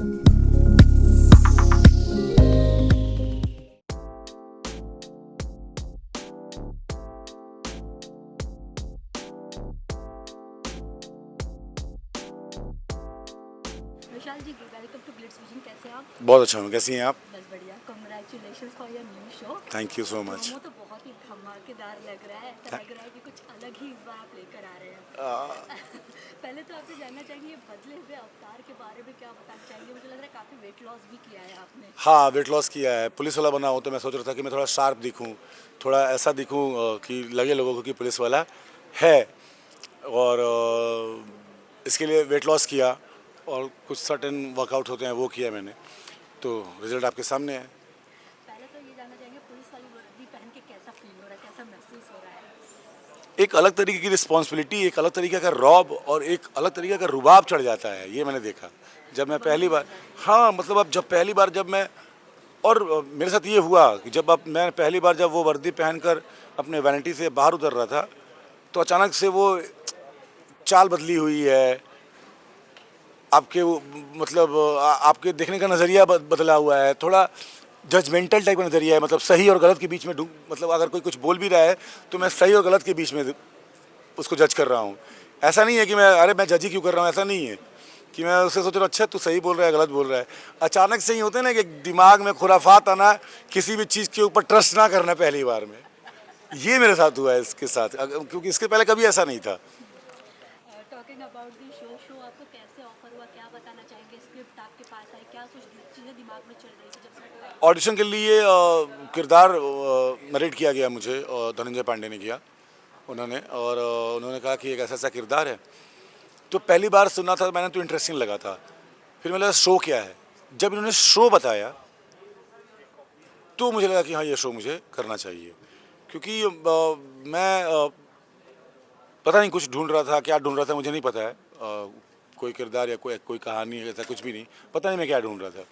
Vishal ji, welcome to Glitz Vision. कैसे हैं आप? बहुत अच्छा हूँ। कैसी हैं आप? बस बढ़िया। Congratulations for your new show. Thank you so much. Promo तो बहुत ही धमाकेदार लग रहा है। ऐसा लग रहा है कि कुछ अलग ही इस बार आप लेकर आ रहे हैं। पहले तो आपसे जानना चाहेंगे, ये बदले हुए अवतार के बारे में क्या बताना चाहेंगे? मुझे लग रहा है काफ़ी वेट लॉस भी किया है आपने। हाँ, वेट लॉस किया है। पुलिस वाला बना हूँ तो मैं सोच रहा था कि मैं थोड़ा शार्प दिखूँ, थोड़ा ऐसा दिखूँ कि लगे लोगों को कि पुलिस वाला है। और इसके लिए वेट लॉस किया और कुछ सर्टेन वर्कआउट होते हैं वो किया मैंने। तो रिजल्ट आपके सामने है। पहले तो ये जानना चाहेंगे, पुलिस वाली वर्दी पहन के कैसा फील हो रहा है, कैसा महसूस हो रहा है? एक अलग तरीके की रिस्पॉन्सिबिलिटी, एक अलग तरीके का रौब और एक अलग तरीके का रुबाब चढ़ जाता है। ये मैंने देखा जब मैं पहली बार, हाँ मतलब अब जब पहली बार जब मैं, और मेरे साथ ये हुआ कि जब अब मैं पहली बार जब वो वर्दी पहनकर अपने वैनिटी से बाहर उतर रहा था तो अचानक से वो चाल बदली हुई है आपके, मतलब आपके देखने का नज़रिया बदला हुआ है, थोड़ा जजमेंटल टाइप का नज़रिया है। मतलब सही और गलत के बीच में मतलब अगर कोई कुछ बोल भी रहा है तो मैं सही और गलत के बीच में उसको जज कर रहा हूँ। ऐसा नहीं है कि मैं जज ही क्यों कर रहा हूँ, ऐसा नहीं है कि मैं उससे सोच रहा हूँ अच्छा तू सही बोल रहा है गलत बोल रहा है। अचानक से ही होते हैं ना कि दिमाग में खुराफात आना, किसी भी चीज़ के ऊपर ट्रस्ट ना करना पहली बार में। ये मेरे साथ हुआ है इसके साथ, क्योंकि इसके पहले कभी ऐसा नहीं था। टॉकिंग अबाउट दी शो आपको कैसे ऑफर हुआ, क्या बताना चाहेंगे? स्क्रिप्ट आपके पास आई, क्या कुछ चीज़ें दिमाग में चल रही थी जब से? ऑडिशन के लिए किरदार नरेट किया गया मुझे, धनंजय पांडे ने किया उन्होंने, और उन्होंने कहा कि एक ऐसा ऐसा किरदार है। तो पहली बार सुना था मैंने तो इंटरेस्टिंग लगा था। फिर मैंने लगा शो क्या है। जब इन्होंने शो बताया तो मुझे लगा कि हाँ ये शो मुझे करना चाहिए, क्योंकि मैं पता नहीं कुछ ढूंढ रहा था, क्या ढूंढ रहा था मुझे नहीं पता है। कोई किरदार या कोई कोई कहानी ऐसा कुछ भी नहीं, पता नहीं मैं क्या ढूंढ रहा था।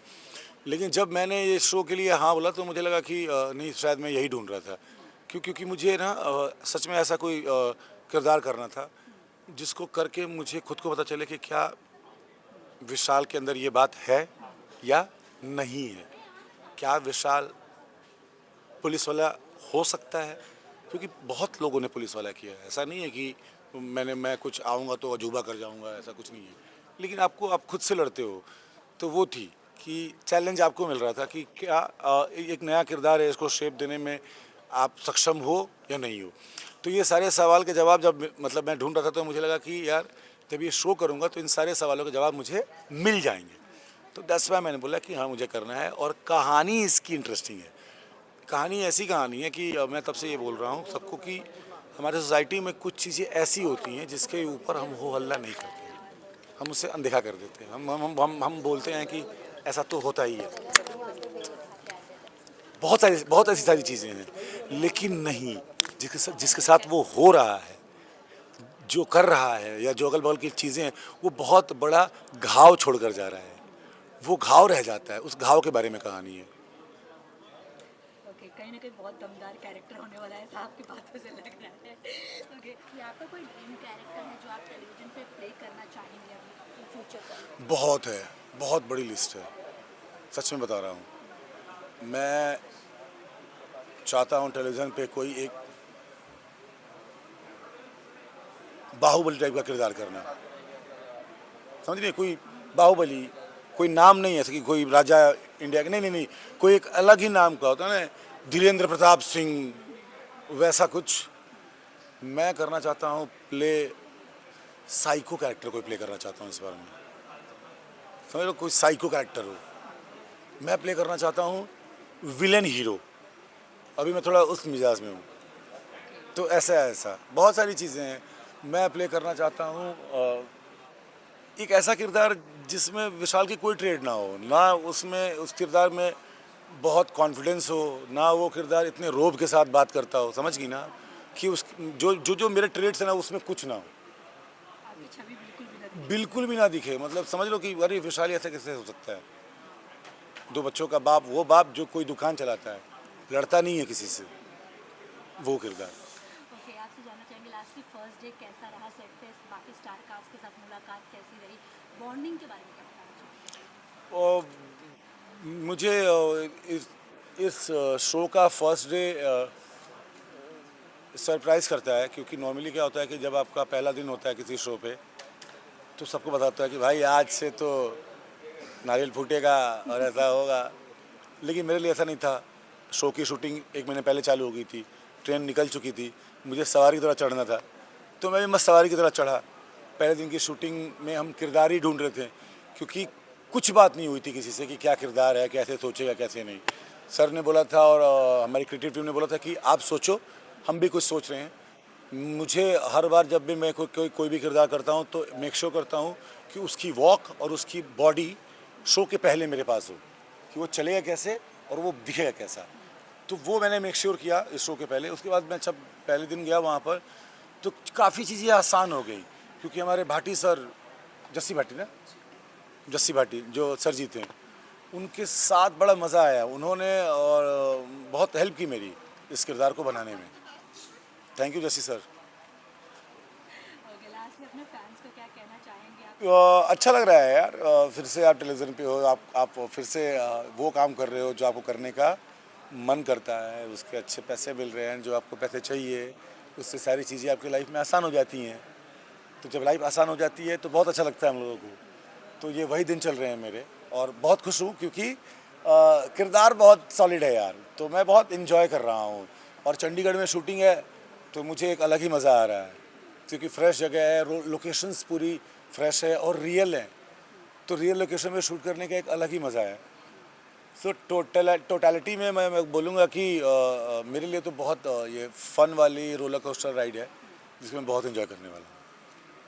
लेकिन जब मैंने ये शो के लिए हाँ बोला तो मुझे लगा कि नहीं शायद मैं यही ढूंढ रहा था। क्योंकि मुझे ना सच में ऐसा कोई किरदार करना था जिसको करके मुझे खुद को पता चले कि क्या विशाल के अंदर ये बात है या नहीं है। क्या विशाल पुलिस वाला हो सकता है? क्योंकि बहुत लोगों ने पुलिस वाला किया है। ऐसा नहीं है कि मैं कुछ आऊँगा तो अजूबा कर जाऊँगा, ऐसा कुछ नहीं है। लेकिन आप खुद से लड़ते हो, तो वो थी कि चैलेंज आपको मिल रहा था कि क्या एक नया किरदार है, इसको शेप देने में आप सक्षम हो या नहीं हो। तो ये सारे सवाल के जवाब जब मतलब मैं ढूंढ रहा था तो मुझे लगा कि यार जब ये शो करूँगा तो इन सारे सवालों के जवाब मुझे मिल जाएंगे। तो दैट्स व्हाई मैंने बोला कि हाँ मुझे करना है। और कहानी इसकी इंटरेस्टिंग है। कहानी ऐसी कहानी है कि मैं तब से ये बोल रहा हूँ सबको कि हमारे सोसाइटी में कुछ चीज़ें ऐसी होती हैं जिसके ऊपर हम हो हल्ला नहीं करते हैं, हम उसे अनदेखा कर देते हैं। हम बोलते हैं कि ऐसा तो होता ही है। बहुत ऐसी सारी चीज़ें हैं, लेकिन नहीं, जिसके साथ वो हो रहा है, जो कर रहा है या जो अगल बगल की चीज़ें हैं, वो बहुत बड़ा घाव छोड़ कर जा रहा है। वो घाव रह जाता है, उस घाव के बारे में कहानी है। ओके, कहीं ना कहीं बहुत दमदार कैरेक्टर होने वाला है, ऐसा आपकी बातों से लग रहा है। ओके, ये आपका कोई ड्रीम कैरेक्टर है जो आप टेलीविजन पे प्ले करना चाहेंगे अभी इन फ्यूचर का? बहुत है, बहुत बड़ी लिस्ट है, सच में बता रहा हूँ। मैं चाहता हूँ टेलीविज़न पे कोई एक बाहुबली टाइप का किरदार करना। समझ रही हैं? कोई बाहुबली, कोई नाम नहीं है ऐसा कि कोई राजा इंडिया के, नहीं नहीं नहीं, कोई एक अलग ही नाम का होता है ना, धीरेन्द्र प्रताप सिंह, वैसा कुछ मैं करना चाहता हूँ। प्ले साइको कैरेक्टर कोई प्ले करना चाहता हूँ इस बार में। समझ लो कोई साइको कैरेक्टर हो, मैं प्ले करना चाहता हूँ विलेन हीरो। अभी मैं थोड़ा उस मिजाज में हूँ, तो ऐसा ऐसा बहुत सारी चीज़ें हैं। मैं प्ले करना चाहता हूँ एक ऐसा किरदार जिसमें विशाल की कोई ट्रेड ना हो, ना उसमें उस किरदार में बहुत कॉन्फिडेंस हो, ना वो किरदार इतने रोब के साथ बात करता हो, समझ गई ना, कि उस जो मेरे ट्रेड्स हैं ना उसमें कुछ ना हो, आपकी छवि बिल्कुल भी ना दिखे। मतलब समझ लो कि अरे विशाल ऐसा कैसे हो सकता है। दो बच्चों का बाप, वो बाप जो कोई दुकान चलाता है, लड़ता नहीं है किसी से, वो किरदार। ओके, आपसे जानना चाहेंगे लास्ट की फर्स्ट डे कैसा रहा सेट पे, बाकी स्टार कास्ट के साथ मुलाकात कैसी रही, बॉन्डिंग के बारे में क्या बताना चाहेंगे? और मुझे इस शो का फर्स्ट डे सरप्राइज़ करता है, क्योंकि नॉर्मली क्या होता है कि जब आपका पहला दिन होता है किसी शो पे, तो सबको बताता है कि भाई आज से तो नारियल फूटेगा और ऐसा होगा। लेकिन मेरे लिए ऐसा नहीं था। शो की शूटिंग 1 महीने पहले चालू हो गई थी, ट्रेन निकल चुकी थी, मुझे सवारी की तरह चढ़ना था, तो मैं भी मस्त सवारी की तरह चढ़ा। पहले दिन की शूटिंग में हम किरदार ही ढूंढ रहे थे, क्योंकि कुछ बात नहीं हुई थी किसी से कि क्या किरदार है, कैसे सोचेगा कैसे नहीं। सर ने बोला था और हमारी क्रिएटिव टीम ने बोला था कि आप सोचो, हम भी कुछ सोच रहे हैं। मुझे हर बार जब भी मैं कोई भी किरदार करता हूँ तो मेक श्योर करता हूँ कि उसकी वॉक और उसकी बॉडी शो के पहले मेरे पास हो, कि वो चलेगा कैसे और वो दिखेगा कैसा। तो वो मैंने मेक श्योर किया इस शो के पहले। उसके बाद मैं जब पहले दिन गया वहाँ पर तो काफ़ी चीज़ें आसान हो गई, क्योंकि हमारे भाटी सर, जस्सी भाटी जो सर जी थे, उनके साथ बड़ा मज़ा आया। उन्होंने और बहुत हेल्प की मेरी इस किरदार को बनाने में। Thank you Jassi sir. Okay, last में अपने फैंस को क्या कहना चाहेंगे आप? अच्छा लग रहा है यार, फिर से आप टेलीविज़न पे हो, आप फिर से वो काम कर रहे हो जो आपको करने का मन करता है, उसके अच्छे पैसे मिल रहे हैं, जो आपको पैसे चाहिए, उससे सारी चीज़ें आपकी लाइफ में आसान हो जाती हैं। तो जब लाइफ आसान हो जाती है तो बहुत अच्छा लगता है हम लोगों को। तो ये वही दिन चल रहे हैं मेरे, और बहुत खुश हूँ क्योंकि किरदार बहुत सॉलिड है यार, तो मैं बहुत इन्जॉय कर रहा हूँ। और चंडीगढ़ में शूटिंग है तो मुझे एक अलग ही मज़ा आ रहा है, क्योंकि फ्रेश जगह है, लोकेशंस पूरी फ्रेश है और रियल है, तो रियल लोकेशन में शूट करने का एक अलग ही मज़ा है। सो टोटलिटी में मैं बोलूँगा कि मेरे लिए तो बहुत ये फ़न वाली रोलर कोस्टर राइड है, जिसमें बहुत इन्जॉय करने वाला हूँ।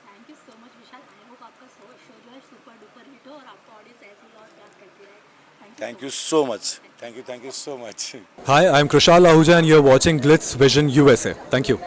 Thank you so much Vishal. I hope आपका शो जो है सुपर डुपर हिट हो और आपको ऑडियंस ऐसे ही और प्यार करती रहे। Thank you so much. Thank you so much. Hi, I'm Krishal Ahuja and you're watching Glitz Vision USA. Thank you.